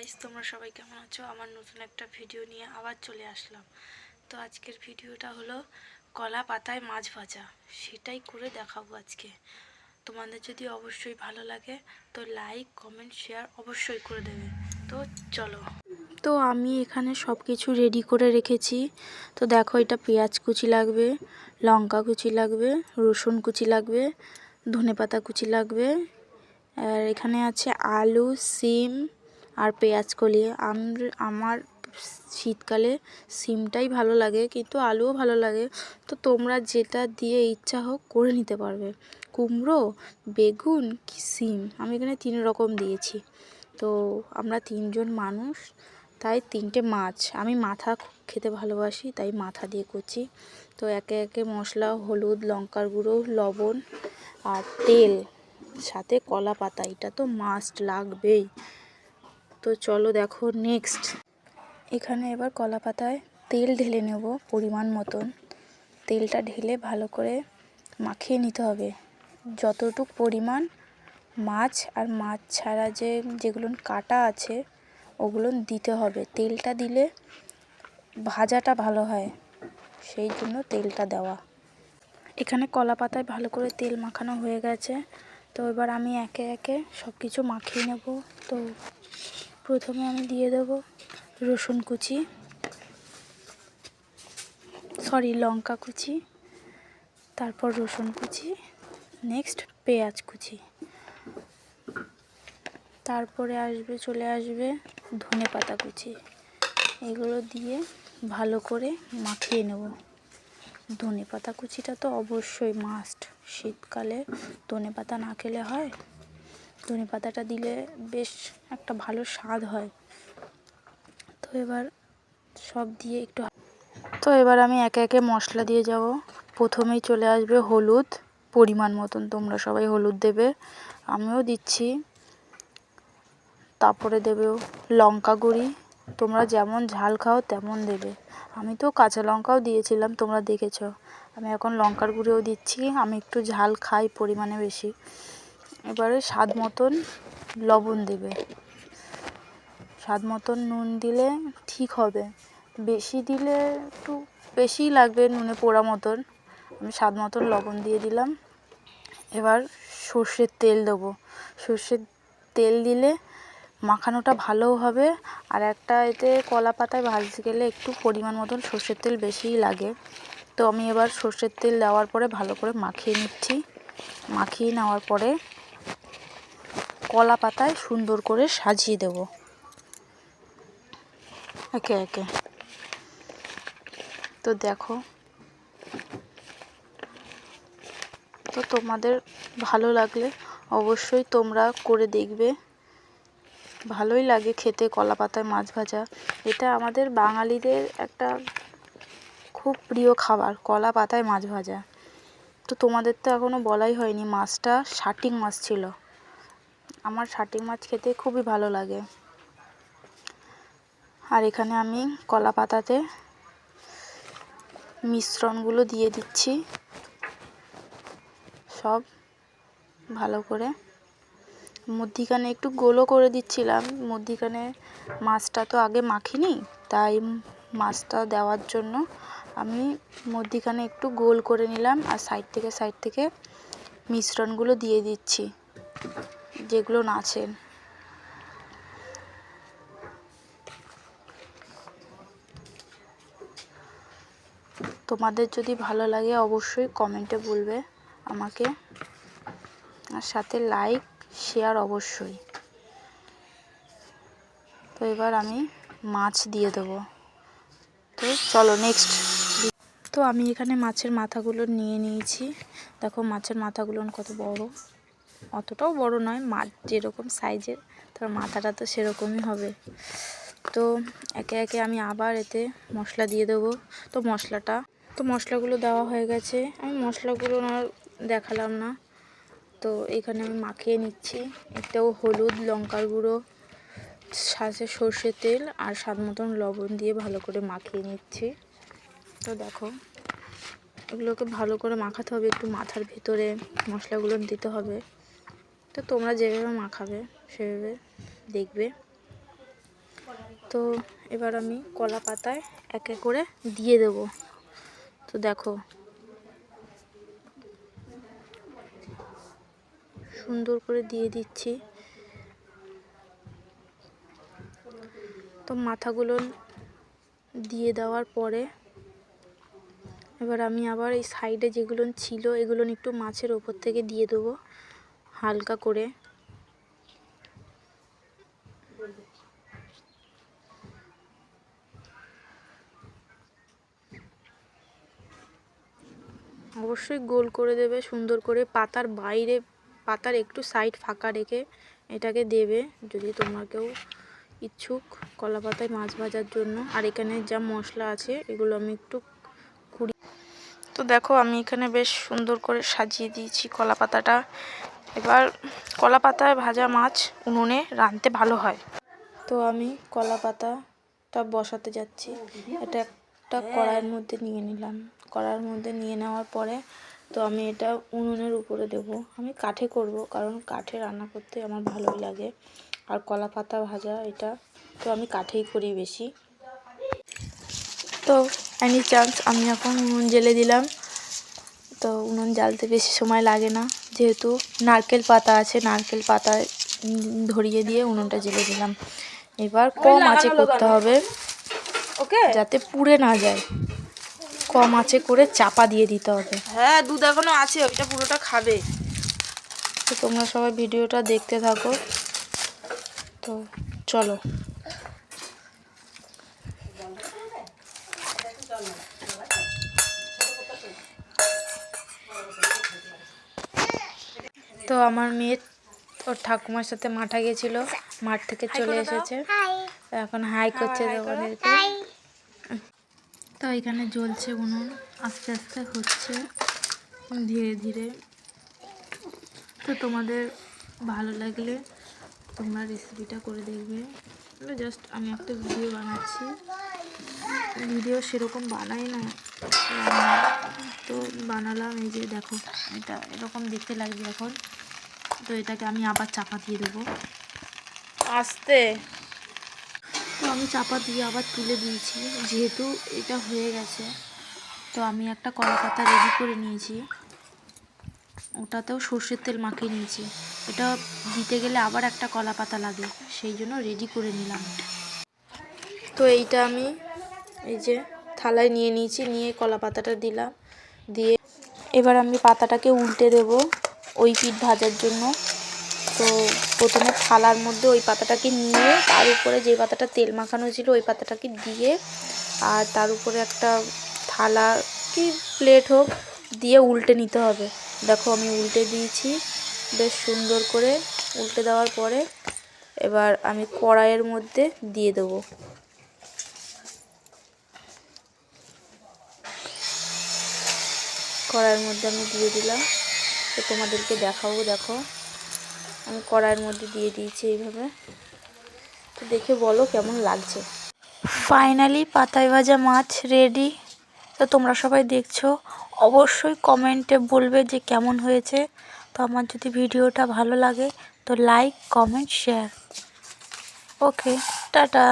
Guys, তোমরা সবাই কেমন আছো? আমার নতুন একটা ভিডিও নিয়ে আবার চলে আসলাম। তো আজকের ভিডিওটা হলো কলা পাতায় মাছ ভাজা, সেটাই করে দেখাবো আজকে। তোমাদের যদি অবশ্যই ভালো লাগে তো লাইক কমেন্ট শেয়ার অবশ্যই করে দেবে। তো চলো। তো আমি এখানে সব কিছু রেডি করে রেখেছি। তো দেখো, এটা পেঁয়াজ কুচি লাগবে, লঙ্কা কুচি লাগবে, রসুন কুচি লাগবে, ধনেপাতা কুচি লাগবে, আর এখানে আছে আলু, সিম আর পেঁয়াজ কলি। আমার শীতকালে সিমটাই ভালো লাগে, কিন্তু আলুও ভালো লাগে। তো তোমরা যেটা দিয়ে ইচ্ছা হোক করে নিতে পারবে। কুমড়ো, বেগুন কি সিম, আমি এখানে 3 রকম দিয়েছি। তো আমরা 3 জন মানুষ, তাই 3টে মাছ। আমি মাথা খেতে ভালোবাসি, তাই মাথা দিয়ে করছি। তো একে একে মশলা, হলুদ, লঙ্কার গুঁড়ো, লবণ আর তেল, সাথে কলা পাতা, এটা তো মাস্ট লাগবেই। তো চলো দেখো নেক্সট। এখানে এবার কলা পাতায় তেল ঢেলে নেব পরিমাণ মতন। তেলটা ঢেলে ভালো করে মাখিয়ে নিতে হবে। যতটুক পরিমাণ মাছ আর মাছ ছাড়া যেগুলো কাটা আছে ওগুলো দিতে হবে। তেলটা দিলে ভাজাটা ভালো হয়, সেই জন্য তেলটা দেওয়া। এখানে কলা পাতায় ভালো করে তেল মাখানো হয়ে গেছে। তো এবার আমি একে একে সব কিছু মাখিয়ে নেব। তো প্রথমে আমি দিয়ে দেব রসুন কুচি, লঙ্কা কুচি, তারপর রসুন কুচি, নেক্সট পেঁয়াজ কুচি, তারপরে চলে আসবে ধনেপাতা কুচি। এগুলো দিয়ে ভালো করে মাখিয়ে নেব। ধনেপাতা কুচিটা তো অবশ্যই মাস্ট। শীতকালে ধনেপাতা না খেলে হয়? ধনেপাতাটা দিলে বেশ একটা ভালো স্বাদ হয়। তো এবার সব দিয়ে একটু আমি একে একে মশলা দিয়ে যাব। প্রথমেই চলে আসবে হলুদ, পরিমাণ মতন। তোমরা সবাই হলুদ দেবে, আমিও দিচ্ছি। তারপরে দেবে লঙ্কা গুঁড়ি, তোমরা যেমন ঝাল খাও তেমন দেবে। আমি তো কাঁচা লঙ্কাও দিয়েছিলাম, তোমরা দেখেছো। আমি এখন লঙ্কার গুঁড়িও দিচ্ছি, আমি একটু ঝাল খাই পরিমাণে বেশি। এবারে স্বাদ মতন লবণ দেবে। স্বাদ মতন নুন দিলে ঠিক হবে, বেশি দিলে একটু বেশিই লাগবে, নুনে পোড়া মতন। আমি স্বাদ মতন লবণ দিয়ে দিলাম। এবার সর্ষের তেল দেবো। সর্ষের তেল দিলে মাখানোটা ভালোও হবে। আর একটা এতে কলা পাতায় ভাজতে গেলে একটু পরিমাণ মতন সর্ষের তেল বেশিই লাগে। তো আমি এবার সর্ষের তেল দেওয়ার পরে ভালো করে মাখিয়ে নিচ্ছি। মাখিয়ে নেওয়ার পরে কলা পাতায় সুন্দর করে সাজিয়ে দেব একে একে। তো দেখো, তো তোমাদের ভালো লাগলে অবশ্যই তোমরা করে দেখবে। ভালোই লাগে খেতে কলা পাতায় মাছ ভাজা। এটা আমাদের বাঙালিদের একটা খুব প্রিয় খাবার, কলা পাতায় মাছ ভাজা। তো তোমাদের তো এখনও বলাই হয়নি, মাছটা শাটিং মাছ ছিল। আমার শাটিং মাছ খেতে খুবই ভালো লাগে। আর এখানে আমি কলা পাতাতে মিশ্রণগুলো দিয়ে দিচ্ছি সব ভালো করে। মধ্যিখানে একটু গোলও করে দিচ্ছিলাম, মধ্যিখানে মাছটা তো আগে মাখিনি, তাই মাছটা দেওয়ার জন্য আমি মধ্যিখানে একটু গোল করে নিলাম। আর সাইড থেকে মিশ্রণগুলো দিয়ে দিচ্ছি যেগুলো নাচেন। তোমাদের যদি ভালো লাগে অবশ্যই কমেন্টে বলবে আমাকে, আর সাথে লাইক শেয়ার অবশ্যই। তো এবার আমি মাছ দিয়ে দেবো। তো চলো নেক্সট। তো আমি এখানে মাছের মাথাগুলো নিয়ে নিয়েছি। দেখো মাছের মাথাগুলো কত বড়, অতটাও বড় নয়, মাছ যেরকম সাইজের তার মাথাটা তো সেরকমই হবে। তো একে একে আমি আবার এতে মশলা দিয়ে দেবো। তো মশলাগুলো দেওয়া হয়ে গেছে, আমি মশলাগুলো আর দেখালাম না। তো এখানে আমি মাখিয়ে নিচ্ছি। এতেও হলুদ, লঙ্কার গুঁড়ো, সাথে সর্ষের তেল আর স্বাদ মতন লবণ দিয়ে ভালো করে মাখিয়ে নিচ্ছি। তো দেখো, এগুলোকে ভালো করে মাখাতে হবে, একটু মাথার ভেতরে মশলাগুলো দিতে হবে। তো তোমরা যেভাবে মাখাবে সেভাবে দেখবে। তো এবার আমি কলা পাতায় এক এক করে দিয়ে দেব। তো দেখো সুন্দর করে দিয়ে দিচ্ছি। তো মাথাগুলো দিয়ে দেওয়ার পরে এবার আমি আবার এই সাইডে যেগুলো ছিল এগুলো একটু মাছের ওপর থেকে দিয়ে দেবো হালকা করে। অবশ্যই গোল করে দেবে সুন্দর করে, পাতার বাইরে, পাতার একটু সাইড ফাঁকা রেখে এটাকে দেবে যদি তোমরা কেউ ইচ্ছুক কলা পাতায় মাছ ভাজার জন্য। আর এখানে যা মশলা আছে এগুলো আমি একটু তো দেখো আমি এখানে বেশ সুন্দর করে সাজিয়ে দিয়েছি কলা পাতাটা। এবার কলা পাতায় ভাজা মাছ উনুনে রাঁধতে ভালো হয়। তো আমি কলা পাতাটা বসাতে যাচ্ছি। এটা একটা কড়াইয়ের মধ্যে নিয়ে নিলাম। কড়াইয়ের মধ্যে নিয়ে নেওয়ার পরে তো আমি এটা উনুনের উপরে দেব। আমি কাঠে করব, কারণ কাঠে রান্না করতে আমার ভালোই লাগে। আর কলা পাতা ভাজা এটা তো আমি কাঠেই করি বেশি। তো এনি চান্স আমি এখন উনুন জ্বেলে দিলাম। তো উনুন জ্বালতে বেশি সময় লাগে না, যেহেতু নারকেল পাতা আছে, নারকেল পাতা ধরিয়ে দিয়ে উনুনটা জ্বেলে দিলাম। এবার কম আঁচে করতে হবে যাতে পুড়ে না যায়। কম আঁচে করে চাপা দিয়ে দিতে হবে। হ্যাঁ, দুধ এখনো আছে, ওইটা পুরোটা খাবে। তো তোমরা সবাই ভিডিওটা দেখতে থাকো। তো চলো। তো আমার মেয়ে ওর ঠাকুমার সাথে মাঠে গেছিল, মাঠ থেকে চলে এসেছে, এখন হাই করছে তোমাদেরকে। তো এখানে জ্বলছে উনুন, আস্তে আস্তে হচ্ছে ধীরে ধীরে। তো তোমাদের ভালো লাগলে তোমরা রেসিপিটা করে দেখবে। জাস্ট আমি একটা ভিডিও বানাচ্ছি, ভিডিও সেরকম বানাই না, তো বানালাম। এই যে দেখো এটা এরকম দেখতে লাগবে এখন। তো এটাকে আমি আবার চাপা দিয়ে দেবো আস্তে। তো আমি চাপা দিয়ে আবার তুলে দিয়েছি, যেহেতু এটা হয়ে গেছে। তো আমি একটা কলা পাতা রেডি করে নিয়েছি, ওটাতেও সর্ষের তেল মাখিয়ে নিয়েছি। এটা দিতে গেলে আবার একটা কলা পাতা লাগে, সেই জন্য রেডি করে নিলাম। তো এইটা আমি এই যে থালায় নিয়ে নিয়েছি, নিয়ে কলা পাতাটা দিলাম, দিয়ে এবার আমি পাতাটাকে উল্টে দেব ওই পিঠ ভাজার জন্য। তো প্রথমে থালার মধ্যে ওই পাতাটাকে নিয়ে তার উপরে যে পাতাটা তেল মাখানো ছিল ওই পাতাটাকে দিয়ে, আর তার উপরে একটা থালা কি প্লেট হোক দিয়ে উল্টে নিতে হবে। দেখো আমি উল্টে দিয়েছি বেশ সুন্দর করে। উল্টে দেওয়ার পরে এবার আমি কড়াইয়ের মধ্যে দিয়ে দেবো। কড়াইয়ের মধ্যে আমি দিয়ে দিলাম। তো তোমাদেরকে দেখাবো, দেখো আমি কড়াইয়ের মধ্যে দিয়ে দিয়েছি এইভাবে। তো দেখে বলো কেমন লাগছে। ফাইনালি পাতায় ভাজা মাছ রেডি। তো তোমরা সবাই দেখছো, অবশ্যই কমেন্টে বলবে যে কেমন হয়েছে। তো আমার যদি ভিডিওটা ভালো লাগে তো লাইক, কমেন্ট, শেয়ার। ওকে, টাটা।